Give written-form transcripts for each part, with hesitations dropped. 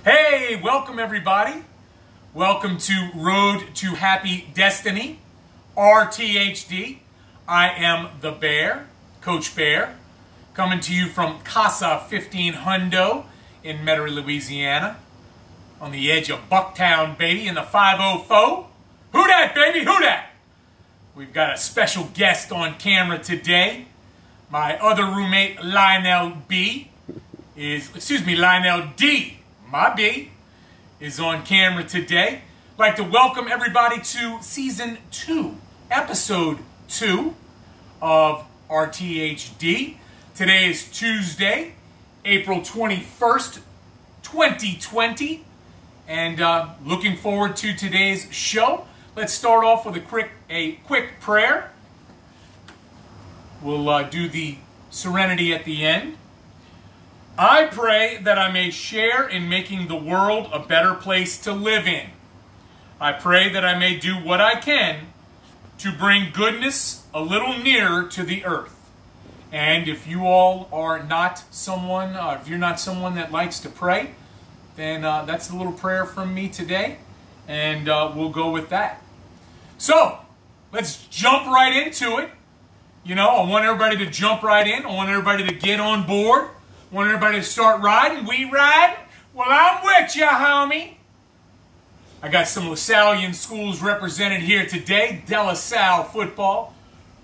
Hey, welcome everybody. Welcome to Road to Happy Destiny, RTHD. I am the Bear, Coach Bear, coming to you from Casa 15 Hundo in Metairie, Louisiana, on the edge of Bucktown, baby, in the 504. Who dat, baby? Who dat? We've got a special guest on camera today. My other roommate, Lionel D, my B, is on camera today. I'd like to welcome everybody to Season 2, Episode 2 of RTHD. Today is Tuesday, April 21st, 2020, and looking forward to today's show. Let's start off with a quick prayer. We'll do the serenity at the end. I pray that I may share in making the world a better place to live in. I pray that I may do what I can to bring goodness a little nearer to the earth. And if you all are not someone, if you're not someone that likes to pray, then that's a little prayer from me today, and we'll go with that. So, let's jump right into it. You know, I want everybody to jump right in. I want everybody to get on board. I want everybody to start riding. We ride? Well, I'm with you, homie. I got some LaSallian schools represented here today. De La Salle football,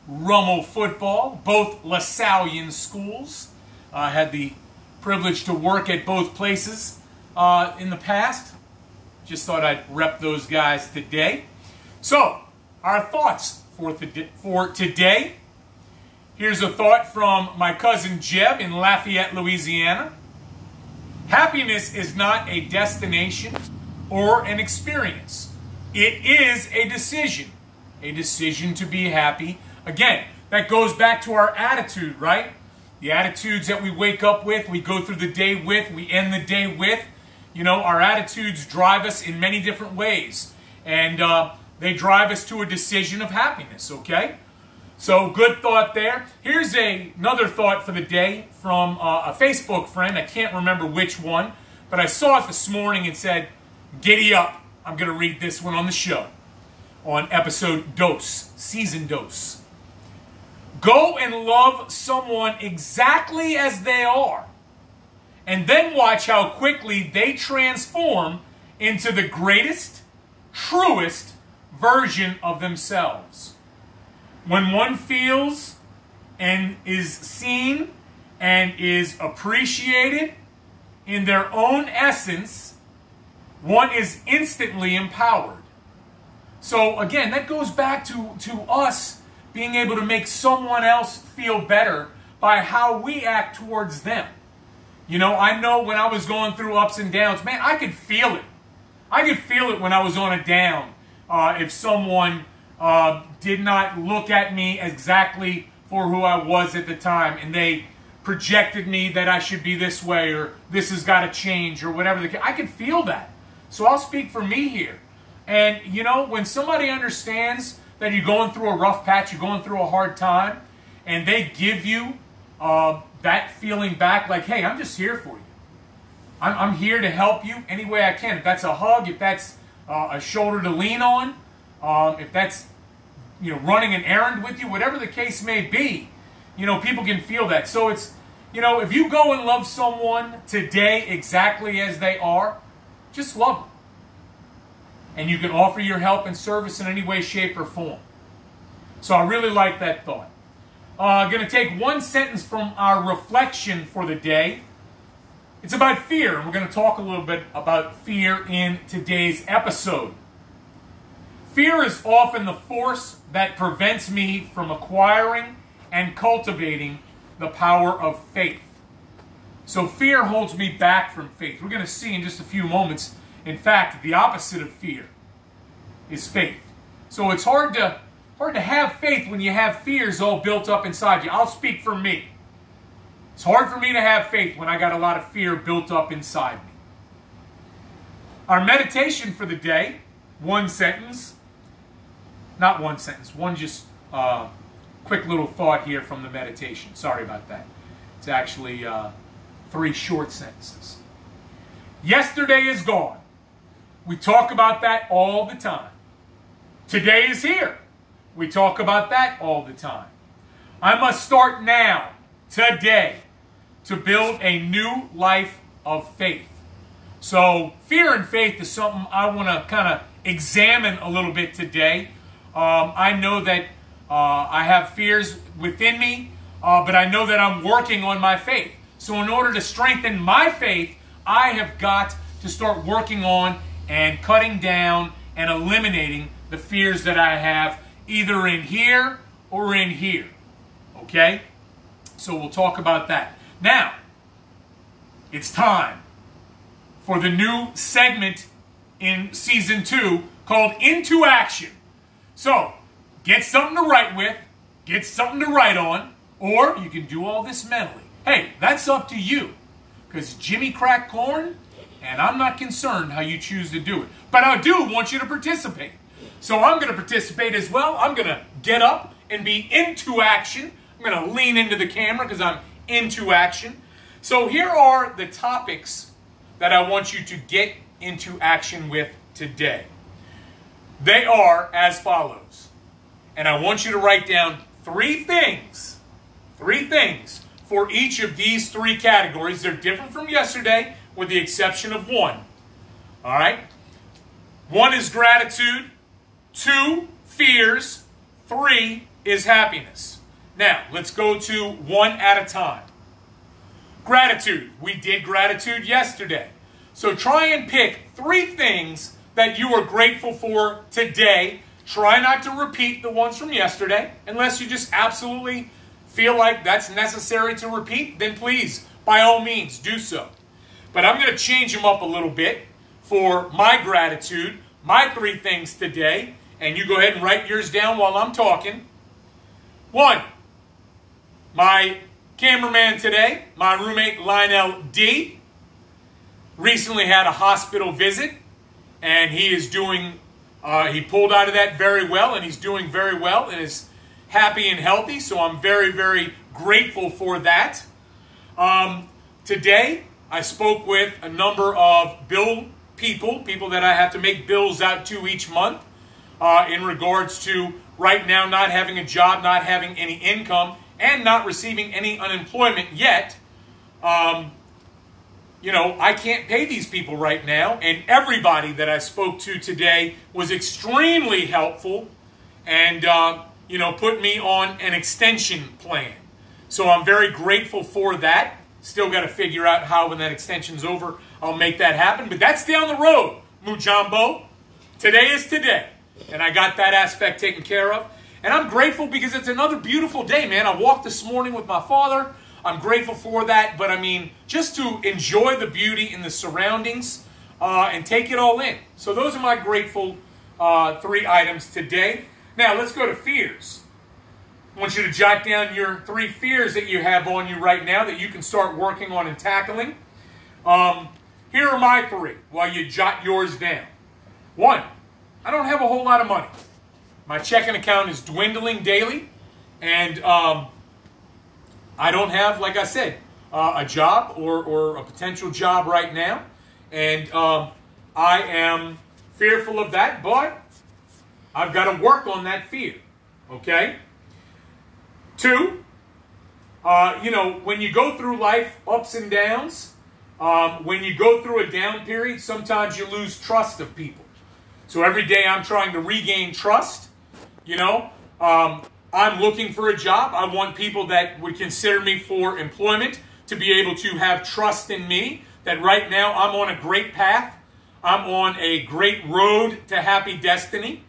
Rummel football, both LaSallian schools. I had the privilege to work at both places in the past. Just thought I'd rep those guys today. So, our thoughts for today. Here's a thought from my cousin Jeb in Lafayette, Louisiana. Happiness is not a destination or an experience. It is a decision to be happy. Again, that goes back to our attitude, right? The attitudes that we wake up with, we go through the day with, we end the day with. You know, our attitudes drive us in many different ways. And they drive us to a decision of happiness, okay? So, good thought there. Here's another thought for the day from a Facebook friend. I can't remember which one, but I saw it this morning and said, giddy up. I'm going to read this one on the show, on episode Dose, Season Dose. Go and love someone exactly as they are, and then watch how quickly they transform into the greatest, truest version of themselves. When one feels and is seen and is appreciated in their own essence, one is instantly empowered. So again, that goes back to us being able to make someone else feel better by how we act towards them. You know, I know when I was going through ups and downs, man, I could feel it. I could feel it when I was on a down. If someone did not look at me exactly for who I was at the time, and they projected me that I should be this way, or this has got to change, or whatever the case. I could feel that. So I'll speak for me here. And, you know, when somebody understands that you're going through a rough patch, you're going through a hard time, and they give you that feeling back, like, hey, I'm just here for you. I'm here to help you any way I can. If that's a hug, if that's a shoulder to lean on, if that's, you know, running an errand with you, whatever the case may be, you know, people can feel that. So it's, you know, if you go and love someone today exactly as they are, just love them. And you can offer your help and service in any way, shape, or form. So I really like that thought. I'm going to take one sentence from our reflection for the day. It's about fear, and we're going to talk a little bit about fear in today's episode. Fear is often the force that prevents me from acquiring and cultivating the power of faith. So fear holds me back from faith. We're going to see in just a few moments, in fact, the opposite of fear is faith. So it's hard to have faith when you have fears all built up inside you. I'll speak for me. It's hard for me to have faith when I got a lot of fear built up inside me. Our meditation for the day, one sentence. Not one sentence, one just quick little thought here from the meditation. Sorry about that. It's actually 3 short sentences. Yesterday is gone. We talk about that all the time. Today is here. We talk about that all the time. I must start now, today, to build a new life of faith. So fear and faith is something I want to kind of examine a little bit today. I know that I have fears within me, but I know that I'm working on my faith. So in order to strengthen my faith, I have got to start working on and cutting down and eliminating the fears that I have either in here or in here. Okay? So we'll talk about that. Now, it's time for the new segment in Season 2 called Into Action. So, get something to write with, get something to write on, or you can do all this mentally. Hey, that's up to you. Because Jimmy cracked corn, and I'm not concerned how you choose to do it. But I do want you to participate. So I'm going to participate as well. I'm going to get up and be into action. I'm going to lean into the camera because I'm into action. So here are the topics that I want you to get into action with today. They are as follows. And I want you to write down three things for each of these three categories. They're different from yesterday with the exception of one. All right? 1 is gratitude. 2, fears. 3 is happiness. Now, let's go to one at a time. Gratitude. We did gratitude yesterday. So try and pick 3 things that you are grateful for today. Try not to repeat the ones from yesterday. Unless you just absolutely feel like that's necessary to repeat, then please, by all means, do so. But I'm going to change them up a little bit for my gratitude, my 3 things today. And you go ahead and write yours down while I'm talking. 1, my cameraman today, my roommate Lionel D, recently had a hospital visit, and he is doing, he pulled out of that very well, and he's doing very well, and is happy and healthy, so I'm very, very grateful for that. Today, I spoke with a number of people that I have to make bills out to each month, in regards to right now not having a job, not having any income, and not receiving any unemployment yet. You know, I can't pay these people right now, and everybody that I spoke to today was extremely helpful and, you know, put me on an extension plan. So I'm very grateful for that. Still got to figure out how, when that extension's over, I'll make that happen. But that's down the road, Mujambo. Today is today. And I got that aspect taken care of. And I'm grateful because it's another beautiful day, man. I walked this morning with my father. I'm grateful for that. But, I mean, just to enjoy the beauty in the surroundings and take it all in. So those are my grateful 3 items today. Now, let's go to fears. I want you to jot down your 3 fears that you have on you right now that you can start working on and tackling. Here are my 3 while you jot yours down. 1, I don't have a whole lot of money. My checking account is dwindling daily, and I don't have, like I said, a job or a potential job right now, and I am fearful of that, but I've got to work on that fear, okay? 2, you know, when you go through life, ups and downs, when you go through a down period, sometimes you lose trust of people. So every day I'm trying to regain trust. You know, I'm looking for a job. I want people that would consider me for employment to be able to have trust in me, that right now I'm on a great path. I'm on a great road to happy destiny.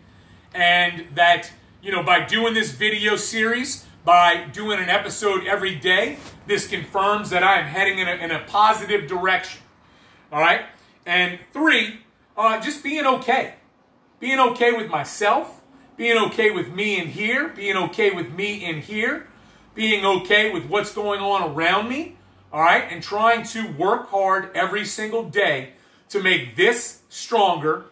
And that, you know, by doing this video series, by doing an episode every day, this confirms that I am heading in a positive direction. All right? And 3, just being okay. Being okay with myself, being okay with me in here, being okay with me in here, being okay with what's going on around me, all right? And trying to work hard every single day to make this stronger,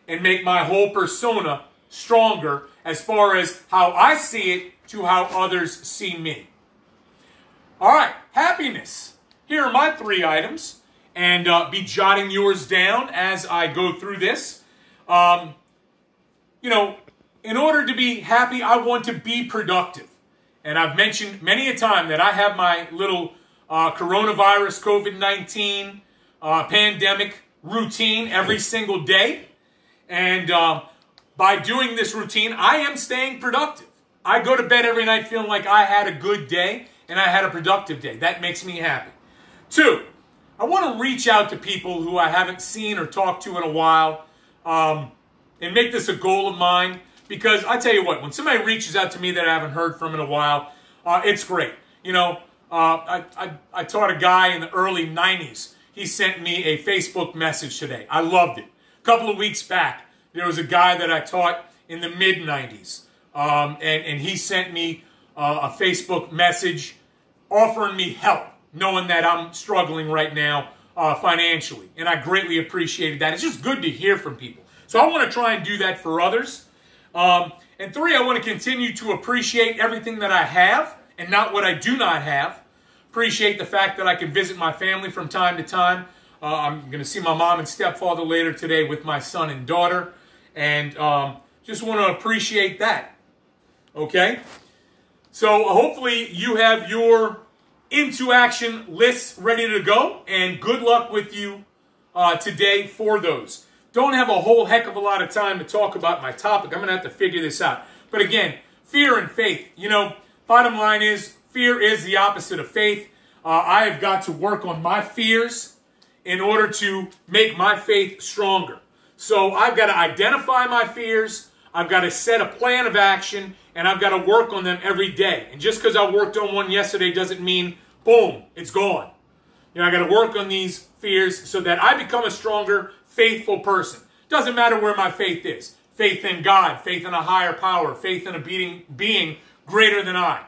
and make my whole persona stronger as far as how I see it to how others see me. All right, happiness. here are my 3 items, and be jotting yours down as I go through this. You know, in order to be happy, I want to be productive. And I've mentioned many a time that I have my little coronavirus, COVID-19 pandemic routine every single day. And by doing this routine, I am staying productive. I go to bed every night feeling like I had a good day and I had a productive day. That makes me happy. 2, I want to reach out to people who I haven't seen or talked to in a while and make this a goal of mine. Because I tell you what, when somebody reaches out to me that I haven't heard from in a while, it's great. You know, I taught a guy in the early 90s. He sent me a Facebook message today. I loved it. A couple of weeks back, there was a guy that I taught in the mid-90s. And he sent me a Facebook message offering me help, knowing that I'm struggling right now financially. And I greatly appreciated that. It's just good to hear from people. So I want to try and do that for others. And 3, I want to continue to appreciate everything that I have and not what I do not have. Appreciate the fact that I can visit my family from time to time. I'm going to see my mom and stepfather later today with my son and daughter. And just want to appreciate that. Okay? So hopefully you have your into action lists ready to go. And good luck with you today for those. Don't have a whole heck of a lot of time to talk about my topic. I'm going to have to figure this out. But again, fear and faith. You know, bottom line is, fear is the opposite of faith. I have got to work on my fears in order to make my faith stronger. So I've got to identify my fears. I've got to set a plan of action. And I've got to work on them every day. And just because I worked on one yesterday doesn't mean, boom, it's gone. You know, I got to work on these fears so that I become a stronger, faithful person. Doesn't matter where my faith is. Faith in God, faith in a higher power, faith in a being greater than I.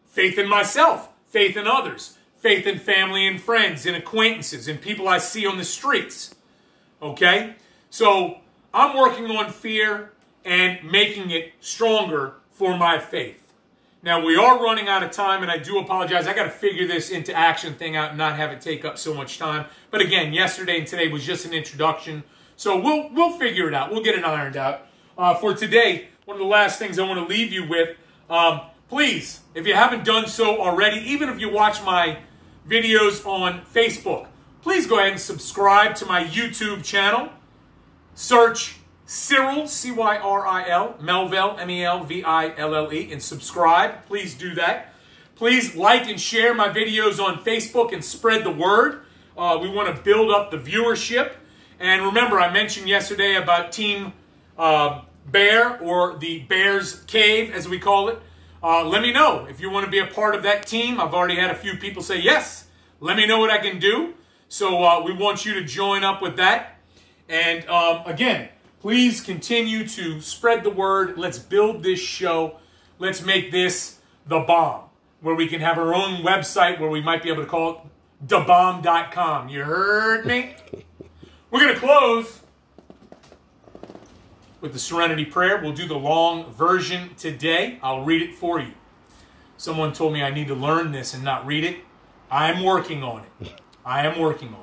Faith in myself, faith in others, faith in family and friends, in acquaintances, in people I see on the streets. Okay? So I'm working on fear and making it stronger for my faith. Now, we are running out of time, and I do apologize. I got to figure this into action thing out and not have it take up so much time. But again, yesterday and today was just an introduction. So we'll figure it out. We'll get it ironed out. For today, one of the last things I want to leave you with, please, if you haven't done so already, even if you watch my videos on Facebook, please go ahead and subscribe to my YouTube channel. Search Cyril, C-Y-R-I-L, Melville, M-E-L-V-I-L-L-E, and subscribe. Please do that. Please like and share my videos on Facebook and spread the word. We want to build up the viewership. And remember, I mentioned yesterday about Team Bear, or the Bear's Cave, as we call it. Let me know if you want to be a part of that team. I've already had a few people say, yes, let me know what I can do. So we want you to join up with that. And again, please continue to spread the word. Let's build this show. Let's make this the bomb, where we can have our own website where we might be able to call it thebomb.com. You heard me? We're going to close with the Serenity Prayer. We'll do the long version today. I'll read it for you. Someone told me I need to learn this and not read it. I'm working on it. I am working on it.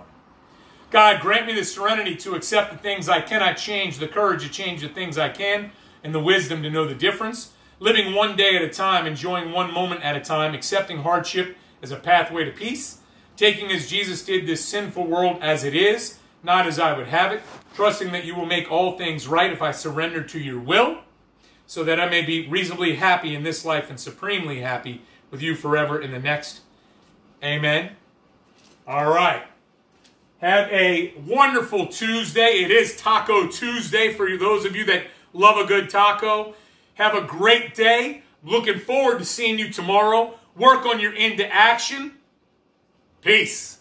God, grant me the serenity to accept the things I cannot change, the courage to change the things I can, and the wisdom to know the difference. Living one day at a time, enjoying one moment at a time, accepting hardship as a pathway to peace, taking as Jesus did this sinful world as it is, not as I would have it, trusting that you will make all things right if I surrender to your will, so that I may be reasonably happy in this life and supremely happy with you forever in the next. Amen. All right. Have a wonderful Tuesday. It is Taco Tuesday for those of you that love a good taco. Have a great day. Looking forward to seeing you tomorrow. Work on your into action. Peace.